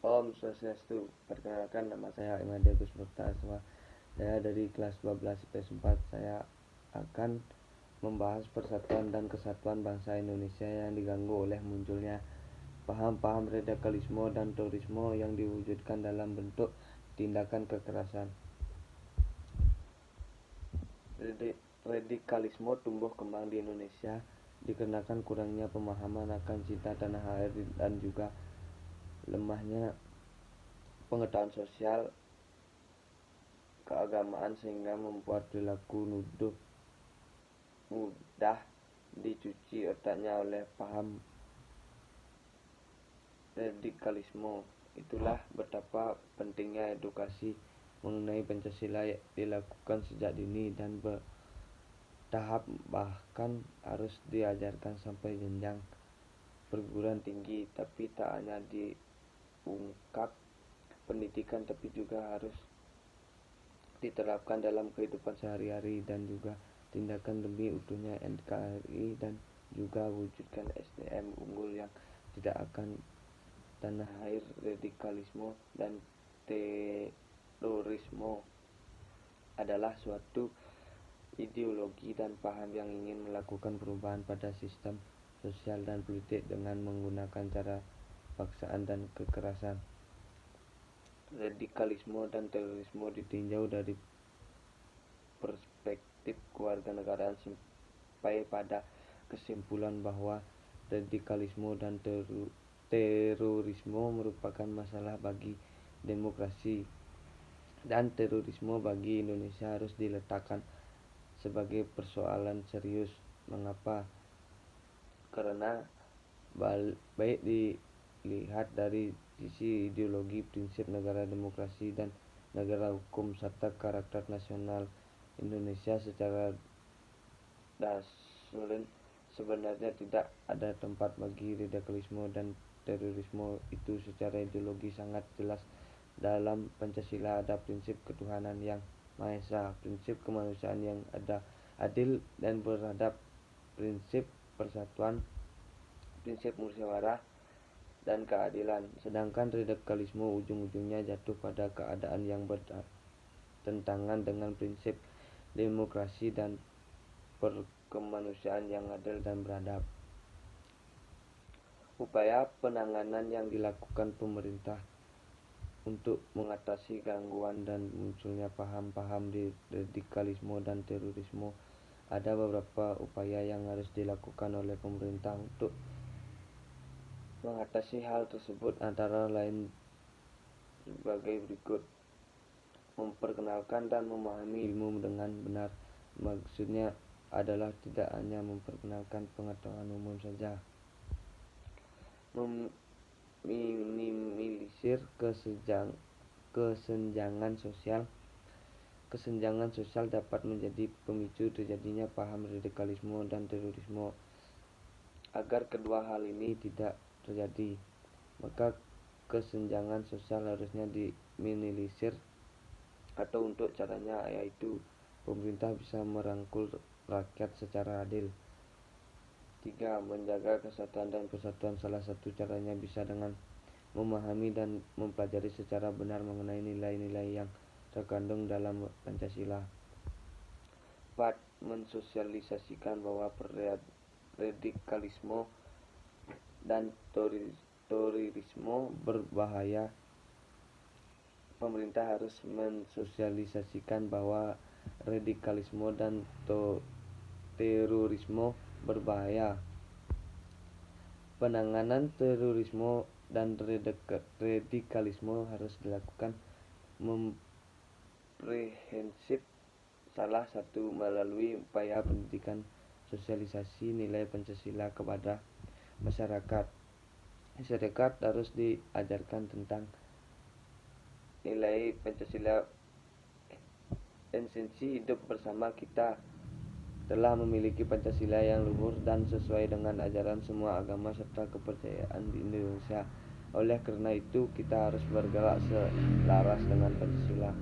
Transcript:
Om Swastiastu. Perkenalkan, nama saya Imade Agus Praptasma. Saya dari kelas 12 IPS 4. Saya akan membahas persatuan dan kesatuan bangsa Indonesia yang diganggu oleh munculnya paham-paham radikalisme dan terorisme yang diwujudkan dalam bentuk tindakan kekerasan. Radikalisme tumbuh kembang di Indonesia dikarenakan kurangnya pemahaman akan cinta tanah air dan juga lemahnya pengetahuan sosial keagamaan, sehingga membuat perilaku nuduh mudah dicuci otaknya oleh paham radikalisme. Itulah betapa pentingnya edukasi mengenai Pancasila dilakukan sejak dini dan bertahap, bahkan harus diajarkan sampai jenjang perguruan tinggi. Tapi tak hanya diungkap pendidikan, tapi juga harus diterapkan dalam kehidupan sehari-hari dan juga tindakan demi utuhnya NKRI, dan juga wujudkan SDM unggul yang tidak akan tanah air. Radikalisme dan terorisme adalah suatu ideologi dan paham yang ingin melakukan perubahan pada sistem sosial dan politik dengan menggunakan cara paksaan dan kekerasan. Radikalisme dan terorisme ditinjau dari perspektif kewarganegaraan sampai pada kesimpulan bahwa radikalisme dan terorisme merupakan masalah bagi demokrasi, dan terorisme bagi Indonesia harus diletakkan sebagai persoalan serius. Mengapa? Karena baik dilihat dari sisi ideologi, prinsip negara demokrasi dan negara hukum, serta karakter nasional Indonesia secara dasar, sebenarnya tidak ada tempat bagi radikalisme dan terorisme itu. Secara ideologi sangat jelas dalam Pancasila ada prinsip ketuhanan yang Maha Esa, prinsip kemanusiaan yang adil dan beradab, prinsip persatuan, prinsip musyawarah dan keadilan. Sedangkan radikalisme ujung-ujungnya jatuh pada keadaan yang bertentangan dengan prinsip demokrasi dan kemanusiaan yang adil dan beradab. Upaya penanganan yang dilakukan pemerintah untuk mengatasi gangguan dan munculnya paham-paham di radikalisme dan terorisme, ada beberapa upaya yang harus dilakukan oleh pemerintah untuk mengatasi hal tersebut, antara lain sebagai berikut: memperkenalkan dan memahami ilmu dengan benar. Maksudnya adalah tidak hanya memperkenalkan pengetahuan umum saja. Meminimalisir kesenjangan sosial. Kesenjangan sosial dapat menjadi pemicu terjadinya paham radikalisme dan terorisme. Agar kedua hal ini tidak terjadi, maka kesenjangan sosial harusnya diminimalisir, atau untuk caranya yaitu pemerintah bisa merangkul rakyat secara adil. 3. Menjaga kesatuan dan persatuan. Salah satu caranya bisa dengan memahami dan mempelajari secara benar mengenai nilai-nilai yang terkandung dalam Pancasila. 4. Mensosialisasikan bahwa radikalisme dan terorisme berbahaya. Pemerintah harus mensosialisasikan bahwa radikalisme dan terorisme berbahaya. Penanganan terorisme dan radikalisme harus dilakukan komprehensif, salah satu melalui upaya pendidikan sosialisasi nilai Pancasila kepada masyarakat. Masyarakat harus diajarkan tentang nilai Pancasila. Esensi hidup bersama. Kita telah memiliki Pancasila yang luhur dan sesuai dengan ajaran semua agama serta kepercayaan di Indonesia. Oleh karena itu, kita harus bergerak selaras dengan Pancasila.